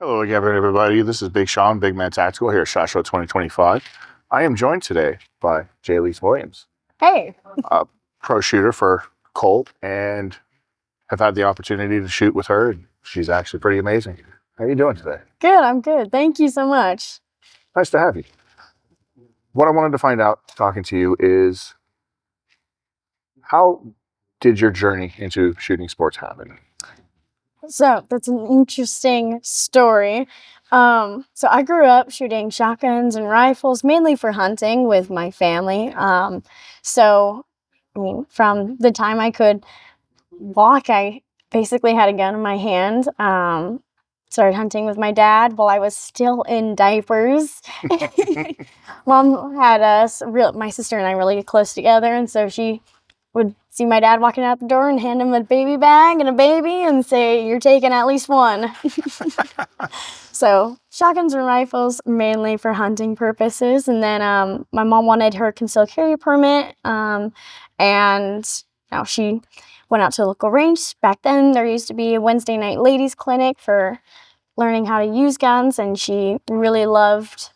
Hello again, everybody. This is Big Sean, Bigman Tactical here at SHOT Show 2025. I am joined today by Jalise Williams, Hey, a pro shooter for Colt, and have had the opportunity to shoot with her. And she's actually pretty amazing. How are you doing today? good. I'm good. Thank you so much. Nice to have you. What I wanted to find out talking to you is how did your journey into shooting sports happen? So that's an interesting story. So I grew up shooting shotguns and rifles, mainly for hunting with my family. So I mean, from the time I could walk, I basically had a gun in my hand. Started hunting with my dad while I was still in diapers. Mom had my sister and I really close together, and so she would see my dad walking out the door and hand him a baby bag and a baby and say, "You're taking at least one." So shotguns and rifles mainly for hunting purposes. And then my mom wanted her concealed carry permit, and now she went out to a local range. Back then, there used to be a Wednesday night ladies clinic for learning how to use guns, and she really loved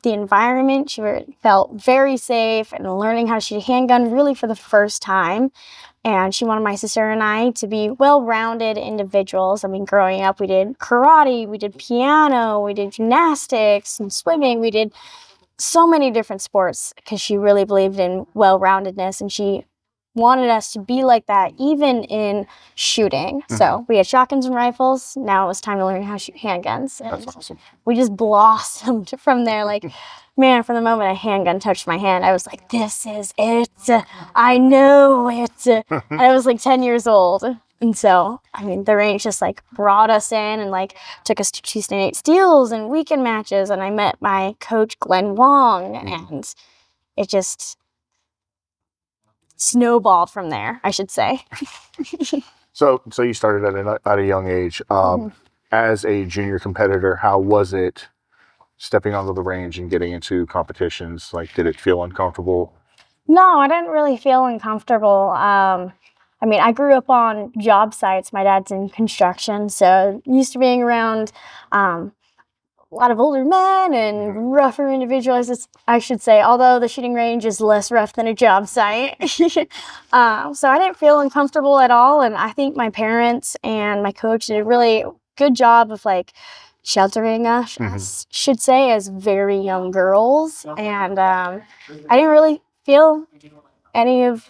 the environment. She felt very safe and learning how to shoot a handgun really for the first time. And she wanted my sister and I to be well-rounded individuals. I mean, growing up, we did karate, we did piano, we did gymnastics and swimming. We did so many different sports because she really believed in well-roundedness, and she wanted us to be like that even in shooting. So we had shotguns and rifles. Now it was time to learn how to shoot handguns. And That's awesome. we just blossomed from there. Like, man, from the moment a handgun touched my hand, I was like, this is it. I know it. And I was like 10 years old. And so, I mean, the range just like brought us in and like took us to Tuesday night steals and weekend matches. And I met my coach, Glenn Wong, and it just snowballed from there, I should say. So you started at a young age. As a junior competitor, how was it stepping onto the range and getting into competitions? Like, did it feel uncomfortable? No, I didn't really feel uncomfortable. I mean, I grew up on job sites. My dad's in construction, so used to being around a lot of older men and rougher individuals, I should say, although the shooting range is less rough than a job site. So I didn't feel uncomfortable at all, and I think my parents and my coach did a really good job of like sheltering us, I should say, as very young girls. And I didn't really feel any of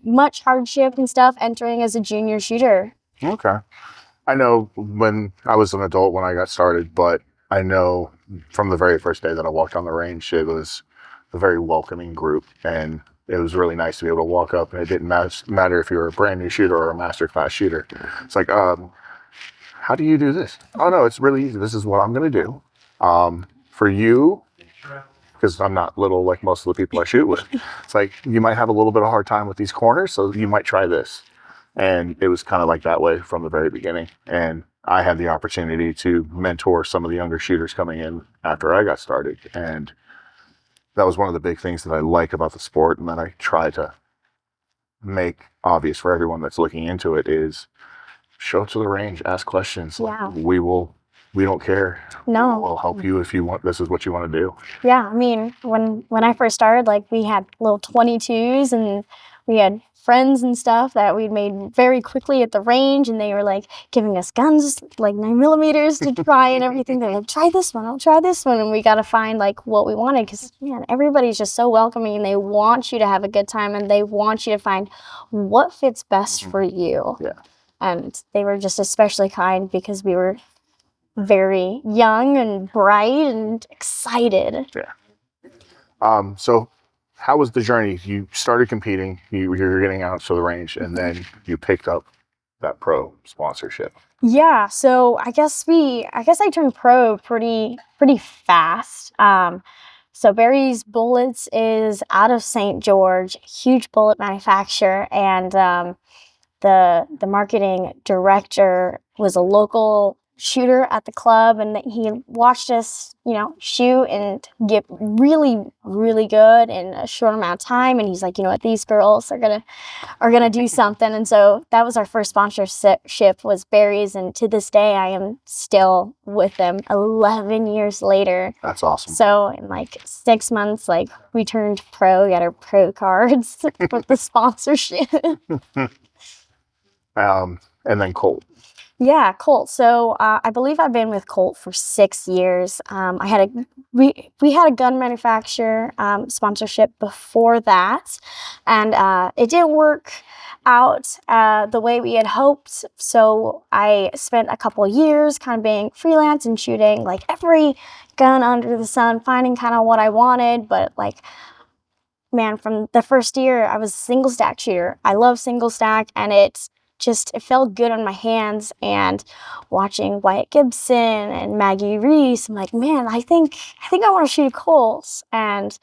much hardship and stuff entering as a junior shooter. Okay. I know when I was an adult when I got started, but I know from the very first day that I walked on the range, it was a very welcoming group, and it was really nice to be able to walk up, and it didn't matter if you were a brand new shooter or a master class shooter. It's like, how do you do this? Oh no, it's really easy. This is what I'm going to do. For you, because I'm not little like most of the people I shoot with, it's like you might have a little bit of a hard time with these corners, so you might try this. And it was kind of like that way from the very beginning. And I had the opportunity to mentor some of the younger shooters coming in after I got started. And that was one of the big things that I like about the sport, and that I try to make obvious for everyone that's looking into it, is show up to the range, ask questions. Yeah. We don't care. No. We'll help you if you want. This is what you want to do. Yeah, I mean, when I first started, like, we had little 22s, and we had friends and stuff that we'd made very quickly at the range, and they were like giving us guns, like 9mm to try and everything. They're like, try this one, I'll try this one. And we got to find like what we wanted, because man, everybody's just so welcoming, and they want you to have a good time, and they want you to find what fits best for you. Yeah. And they were just especially kind because we were very young and bright and excited. Yeah. So how was the journey? You started competing, you were getting out to the range, and then you picked up that pro sponsorship. Yeah, so I guess I turned pro pretty fast. So Barry's Bullets is out of St. George, huge bullet manufacturer, and the marketing director was a local shooter at the club, and he watched us, shoot and get really, really good in a short amount of time. And he's like, you know what, these girls are gonna do something. And so that was our first sponsorship, was Barry's, and to this day I am still with them 11 years later. That's awesome. So in like 6 months, like, we turned pro, got our pro cards with the sponsorship. And then Colt. Yeah, Colt. So I believe I've been with Colt for 6 years. We had a gun manufacturer sponsorship before that, and it didn't work out the way we had hoped. So I spent a couple years kind of being freelance and shooting like every gun under the sun, finding kind of what I wanted. But like, man, from the first year, I was a single stack shooter. I love single stack, and it felt good on my hands. And watching Wyatt Gibson and Maggie Reese, I'm like, man, I think I want to shoot Colts. And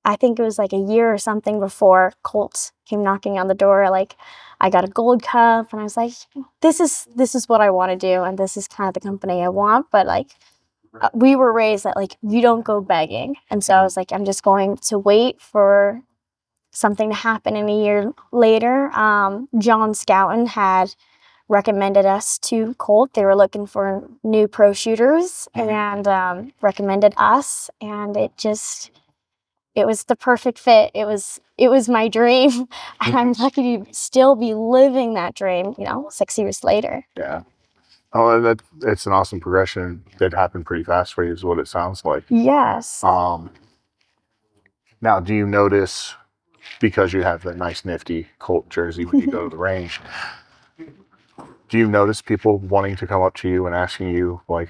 I think it was like a year or something before Colt came knocking on the door. Like, I got a gold cup, and I was like, this is what I want to do, and this is kind of the company I want. But like, we were raised that like, you don't go begging. And so I was like, I'm just going to wait for something to happen. And a year later, John Scouten had recommended us to Colt. They were looking for new pro shooters, and recommended us. And it was the perfect fit. It was my dream. And I'm lucky to still be living that dream, 6 years later. Yeah. Oh, it's an awesome progression. It happened pretty fast for you, is what it sounds like. Yes. Now, do you notice, because you have that nice nifty Colt jersey when you go to the range, do you notice people wanting to come up to you and asking you, like,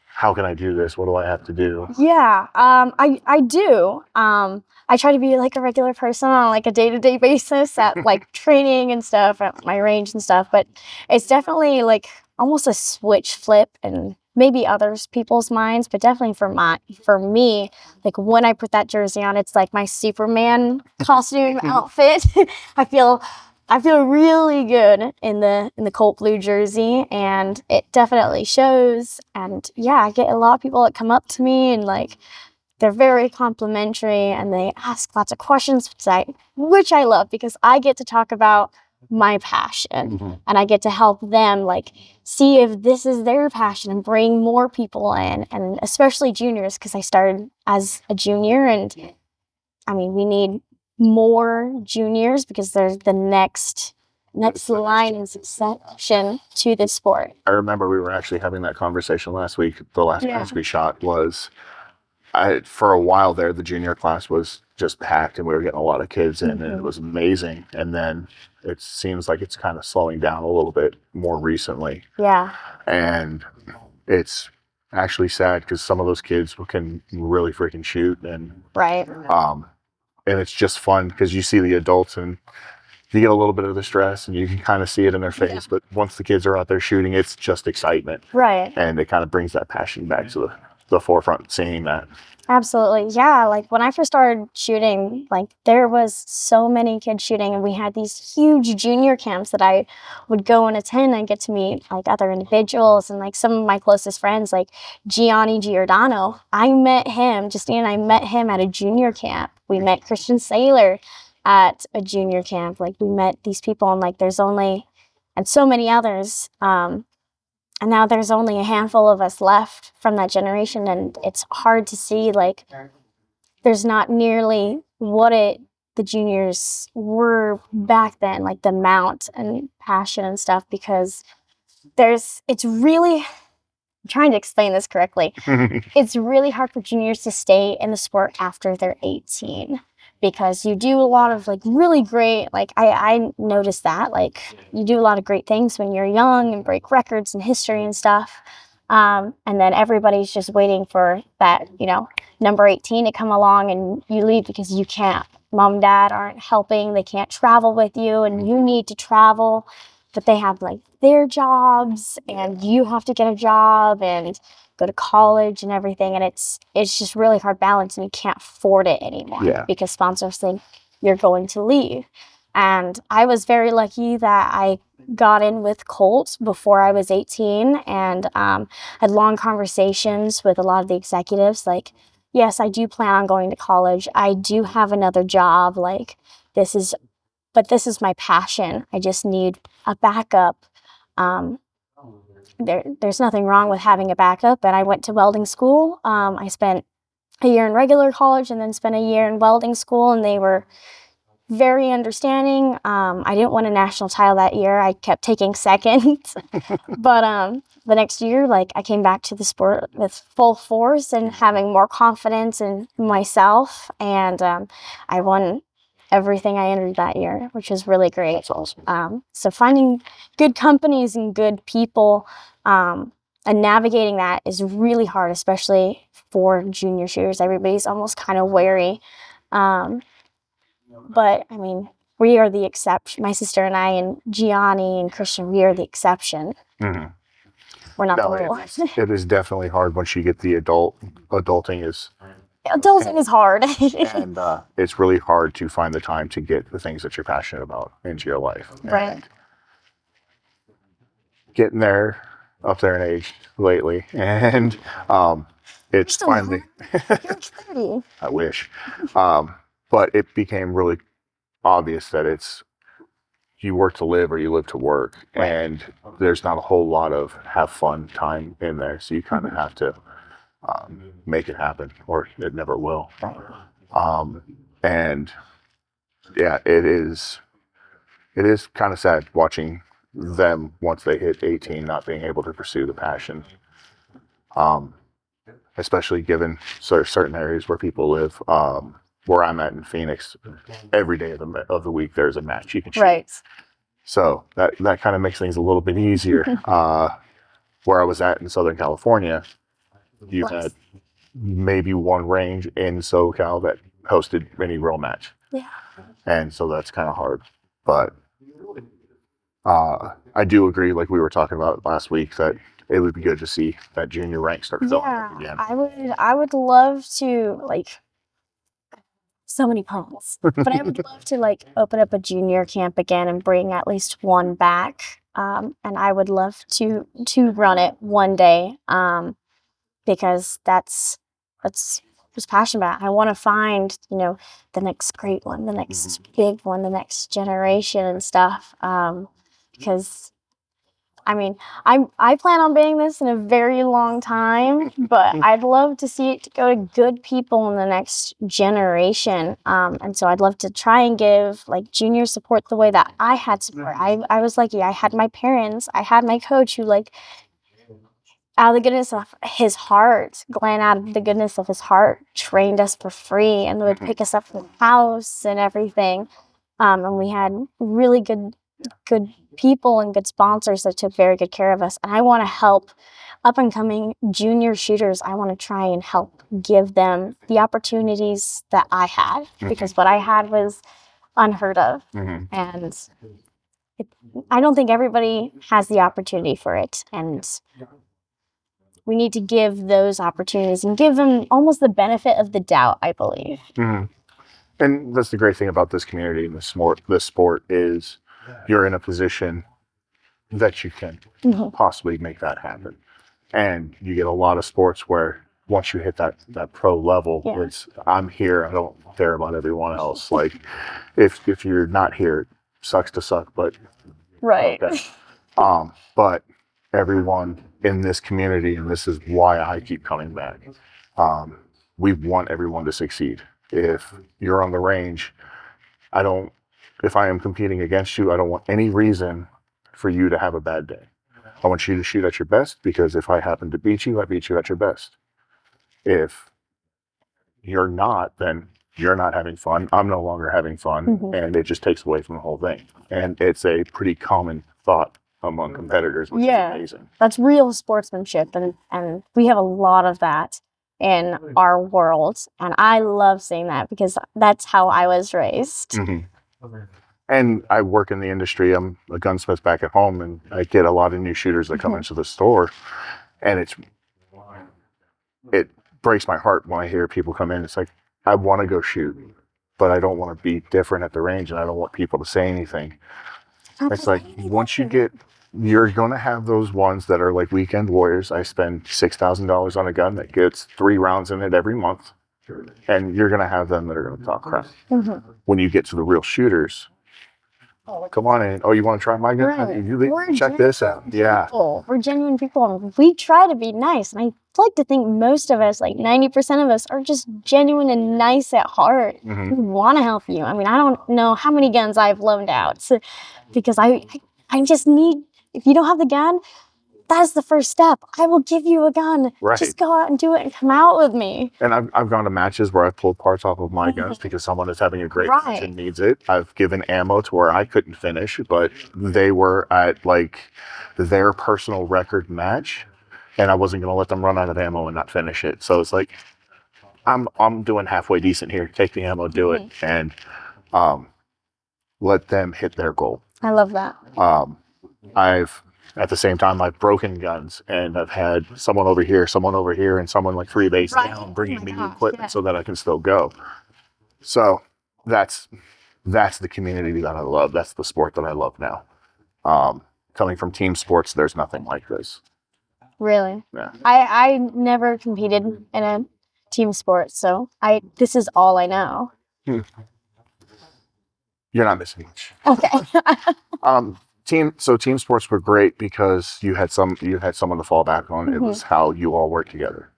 how can I do this? What do I have to do? Yeah, I do. I try to be like a regular person on like a day-to-day basis at like training and stuff at my range and stuff, but it's definitely like almost a switch flip, and maybe others people's minds, but definitely for me, like when I put that jersey on, it's like my Superman costume outfit. I feel really good in the Colt blue jersey, and it definitely shows. And yeah, I get a lot of people that come up to me, and like, they're very complimentary, and they ask lots of questions, which I love, because I get to talk about my passion, and I get to help them like see if this is their passion and bring more people in, and especially juniors, because I started as a junior, and I mean, we need more juniors because there's the next line in succession to the sport. I remember we were actually having that conversation last week. The last class we shot was, for a while there, the junior class was just packed, and we were getting a lot of kids in, and it was amazing. And then it seems like it's kind of slowing down a little bit more recently. Yeah. And it's actually sad, because some of those kids can really freaking shoot, and right. And it's just fun because you see the adults, and you get a little bit of the stress, and you can kind of see it in their face. But once the kids are out there shooting, it's just excitement. Right. And it kind of brings that passion back to the forefront, seeing that. Absolutely. Yeah. Like, when I first started shooting, like, there was so many kids shooting, and we had these huge junior camps that I would go and attend, and get to meet like other individuals, and like some of my closest friends, like Gianni Giordano. Justine and I met him at a junior camp. We met Christian Saylor at a junior camp. Like, we met these people, and like, and so many others. And now there's only a handful of us left from that generation, and it's hard to see, like, there's not nearly what the juniors were back then, like the amount and passion and stuff, because it's really, I'm trying to explain this correctly. It's really hard for juniors to stay in the sport after they're 18. Because you do a lot of like really great, like I noticed that, like, you do a lot of great things when you're young and break records and history and stuff. And then everybody's just waiting for that, number 18 to come along, and you leave because you can't. Mom and dad aren't helping. They can't travel with you, and you need to travel. But they have like their jobs, and you have to get a job and go to college and everything, and it's just really hard balance, and you can't afford it anymore because sponsors think you're going to leave. And I was very lucky that I got in with Colt before I was 18, and had long conversations with a lot of the executives. Like, yes, I do plan on going to college. I do have another job. Like, this is, but this is my passion. I just need a backup. Um, there's nothing wrong with having a backup. And I went to welding school. I spent a year in regular college and then spent a year in welding school, and they were very understanding. I didn't win a national title that year. I kept taking second. But the next year, like, I came back to the sport with full force and having more confidence in myself. And I won everything I entered that year, which was really great. That's awesome. So finding good companies and good people and navigating that is really hard, especially for junior shooters. Everybody's almost kind of wary. But I mean, we are the exception. My sister and I, and Gianni and Christian, we are the exception. Mm-hmm. We're not No, the rule. it is definitely hard once you get the adulting is, Adulting is hard. and it's really hard to find the time to get the things that you're passionate about into your life. Right. And getting there, up there in age lately, and it's still finally. You're 30. I wish, but it became really obvious that it's you work to live or you live to work, Right. and there's not a whole lot of have fun time in there. So you kind of have to make it happen, or it never will. And yeah, it is kind of sad watching them once they hit 18 not being able to pursue the passion. Especially given certain areas where people live. Where I'm at in Phoenix, every day of the week there's a match you can shoot. Right. So that kind of makes things a little bit easier. Where I was at in Southern California, you had maybe one range in SoCal that hosted any real match. Yeah. And so that's kind of hard. But I do agree, like we were talking about last week, that it would be good to see that junior rank start filling up again. I would love to, like, so many poems, but I would love to, like, open up a junior camp again and bring at least one back. And I would love to run it one day, because that's was passionate about. I want to find, the next great one, the next big one, the next generation and stuff. Because I mean, I plan on being this in a very long time, but I'd love to see it go to good people in the next generation. And so I'd love to try and give, like, junior support the way that I had support. I was lucky. I had my parents. I had my coach who, like, out of the goodness of his heart, Glenn, out of the goodness of his heart, trained us for free and would pick us up from the house and everything. And we had really good people and good sponsors that took very good care of us. And I want to help up and coming junior shooters. I want to try and help give them the opportunities that I had, because what I had was unheard of. And I don't think everybody has the opportunity for it. And we need to give those opportunities and give them almost the benefit of the doubt, I believe. And that's the great thing about this community and this sport is you're in a position that you can possibly make that happen. And you get a lot of sports where once you hit that pro level, it's I'm here, I don't care about everyone else. Like if you're not here, it sucks to suck, but right. Okay. But everyone in this community, and this is why I keep coming back, we want everyone to succeed. If you're on the range, if I am competing against you, I don't want any reason for you to have a bad day. I want you to shoot at your best, because if I happen to beat you, I beat you at your best. If you're not, then you're not having fun. I'm no longer having fun, and it just takes away from the whole thing. And it's a pretty common thought among competitors, which is amazing. That's real sportsmanship, and we have a lot of that in our world. And I love seeing that, because that's how I was raised. And I work in the industry. I'm a gunsmith back at home, and I get a lot of new shooters that come into the store, and it breaks my heart when I hear people come in. It's like, I want to go shoot, but I don't want to be different at the range, and I don't want people to say anything. It's like once you get, you're going to have those ones that are like weekend warriors. I spend $6,000 on a gun that gets 3 rounds in it every month, and you're going to have them that are going to talk crap. When you get to the real shooters, come on in. Oh, you want to try my gun? Right. Check this out. Yeah. We're genuine people. We try to be nice. And I like to think most of us, like 90% of us, are just genuine and nice at heart. We want to help you. I mean, I don't know how many guns I've loaned out because I just need, if you don't have the gun, that is the first step. I will give you a gun. Right. Just go out and do it and come out with me. And I've gone to matches where I've pulled parts off of my guns because someone is having a great match and needs it. I've given ammo to where I couldn't finish, but they were at like their personal record match, and I wasn't going to let them run out of ammo and not finish it. So it's like, I'm doing halfway decent here. Take the ammo, do it, and let them hit their goal. I love that. At the same time, I've broken guns, and I've had someone over here, and someone like 3 bases down bringing me equipment so that I can still go. So that's the community that I love. That's the sport that I love now. Coming from team sports, there's nothing like this. Really? Yeah. I never competed in a team sport, so this is all I know. You're not missing much. Okay. Team sports were great because you had someone to fall back on. It was how you all work together.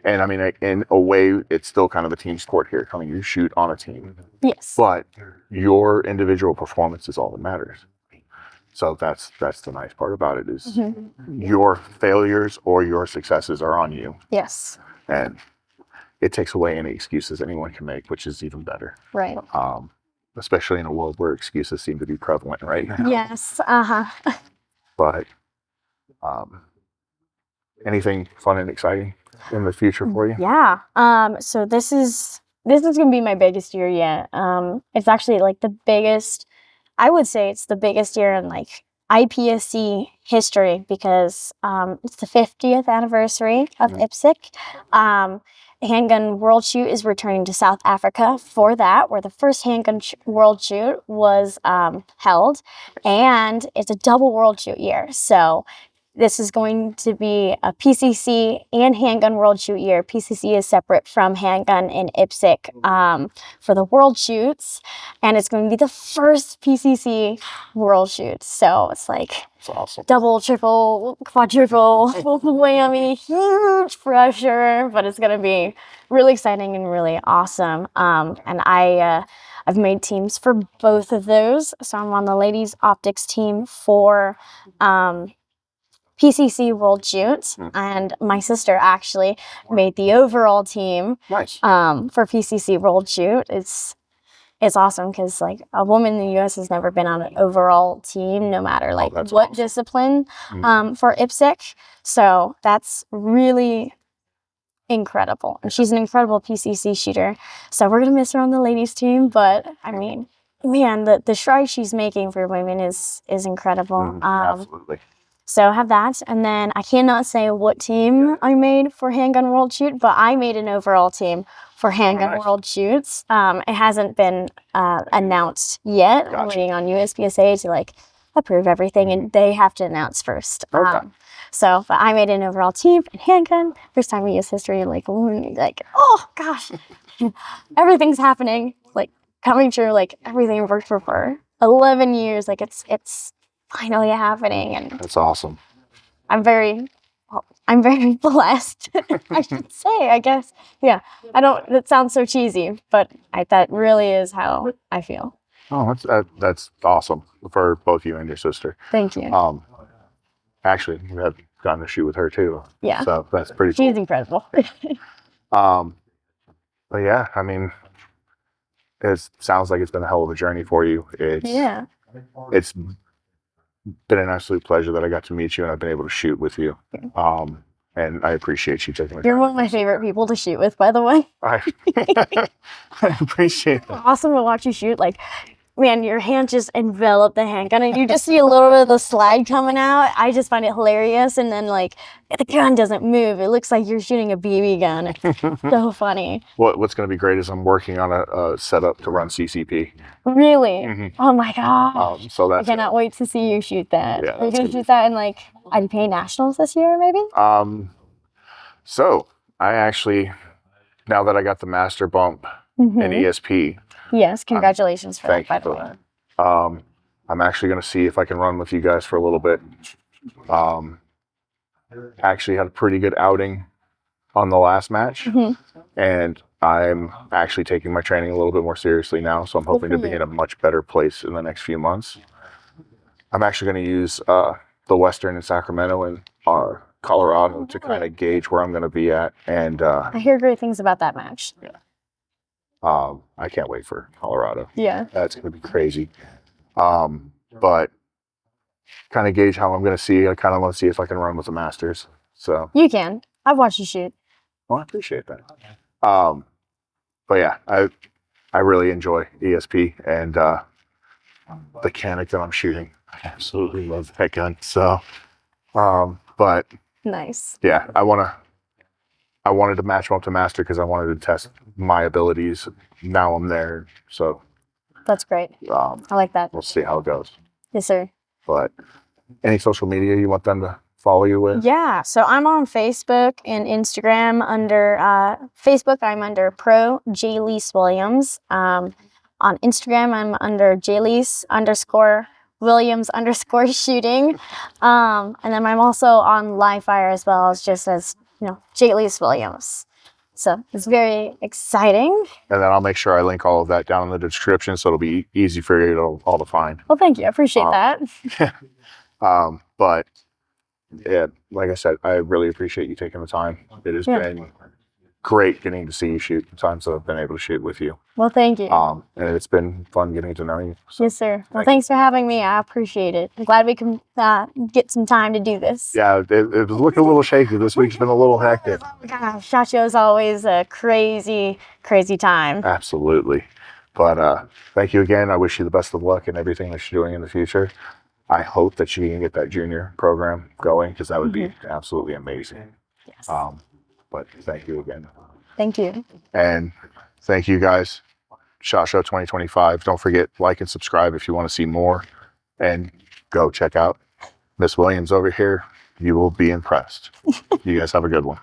And I mean, in a way, it's still kind of a team sport here. I mean, you shoot on a team. Yes. But your individual performance is all that matters. So that's the nice part about it is your failures or your successes are on you. Yes. And it takes away any excuses anyone can make, which is even better. Right. Especially in a world where excuses seem to be prevalent right now. Yes. But anything fun and exciting in the future for you? Yeah. So this is gonna be my biggest year yet. It's actually like the biggest. I would say it's the biggest year in like IPSC history because it's the 50th anniversary of IPSC. Handgun World Shoot is returning to South Africa for that, where the first Handgun World Shoot was held, and it's a double World Shoot year. So this is going to be a PCC and Handgun World Shoot year. PCC is separate from Handgun and IPSC for the World Shoots, and it's going to be the first PCC World Shoot. So it's like awesome. Double, triple, quadruple, whammy, huge pressure, but it's going to be really exciting and really awesome. And I've made teams for both of those. So I'm on the ladies optics team for PCC World Shoot, and my sister actually made the overall team. Nice. For PCC World Shoot. It's awesome because like a woman in the U.S. has never been on an overall team, no matter like what discipline for IPSC. So that's really incredible, and she's an incredible PCC shooter. So we're gonna miss her on the ladies team, but I mean, man, the stride she's making for women is incredible. Absolutely. So I have that, and then I cannot say what team I made for Handgun World Shoot, but I made an overall team for Handgun World Shoots. It hasn't been announced yet. Gotcha. I'm waiting on USPSA to like approve everything, and they have to announce first. Okay. But I made an overall team in Handgun. First time in US history, like oh gosh, everything's happening, like coming true, like everything I've worked for 11 years, like it's finally happening, and that's awesome. I'm very blessed. I should say, I guess. Yeah, that sounds so cheesy, but that really is how I feel. Oh, that's awesome for both you and your sister. Thank you. Actually, we have gotten to shoot with her too. Yeah. So that's pretty cool. She's incredible. But yeah, I mean, it sounds like it's been a hell of a journey for you. It's been an absolute pleasure that I got to meet you and I've been able to shoot with you. And I appreciate you taking the time. You're one of my favorite people to shoot with, by the way. I appreciate that. Awesome to watch you shoot. Like, man, your hand just enveloped the handgun, and you just see a little bit of the slide coming out. I just find it hilarious. And then, like, the gun doesn't move. It looks like you're shooting a BB gun. It's so funny. What's going to be great is I'm working on a setup to run CCP. Really? Mhm. Oh my gosh. So I that's cannot wait to see you shoot that. Yeah, Are you that's going to gonna shoot that in, like, IDPA Nationals this year, maybe? So I actually, now that I got the master bump in ESP, Yes, congratulations for that, thank by you the for way. that. I'm actually going to see if I can run with you guys for a little bit. Actually had a pretty good outing on the last match, and I'm actually taking my training a little bit more seriously now, so I'm hoping to be in a much better place in the next few months. I'm actually going to use the Western in Sacramento and Colorado to kind of gauge where I'm going to be at, and I hear great things about that match. I can't wait for Colorado. Yeah. That's going to be crazy. But kind of gauge how I'm going to see. I kind of want to see if I can run with the Masters. So You can. I've watched you shoot. well, I appreciate that. But yeah, I really enjoy ESP and the Canic that I'm shooting. I absolutely love that gun. So, but Nice. yeah, I wanted to match them up to Master because I wanted to test my abilities. Now I'm there, so That's great. I like that. we'll see how it goes. Yes, sir. But any social media you want them to follow you with? Yeah, so I'm on Facebook and Instagram under Facebook. I'm under Pro Jalise Williams. On Instagram, I'm under Jalise_Williams_shooting. And then I'm also on Livefire as well, as just as Jalise Williams. So it's very exciting. And then I'll make sure I link all of that down in the description, so it'll be easy for you all to find. Well, thank you. I appreciate that. But yeah, like I said, I really appreciate you taking the time. It has been great getting to see you shoot the times that I've been able to shoot with you. Well, thank you. And it's been fun getting to know you. So, yes, sir. Well, thanks for having me. I appreciate it. I'm glad we can get some time to do this. Yeah, it was looking a little shaky. This week's been a little hectic. Oh my gosh, SHOT Show is always a crazy, crazy time. Absolutely. But thank you again. I wish you the best of luck in everything that you're doing in the future. I hope that you can get that junior program going, because that would be absolutely amazing. Yes. But thank you again. Thank you. And thank you guys. SHOT Show 2025. Don't forget, like and subscribe if you want to see more. And go check out Miss Williams over here. You will be impressed. You guys have a good one.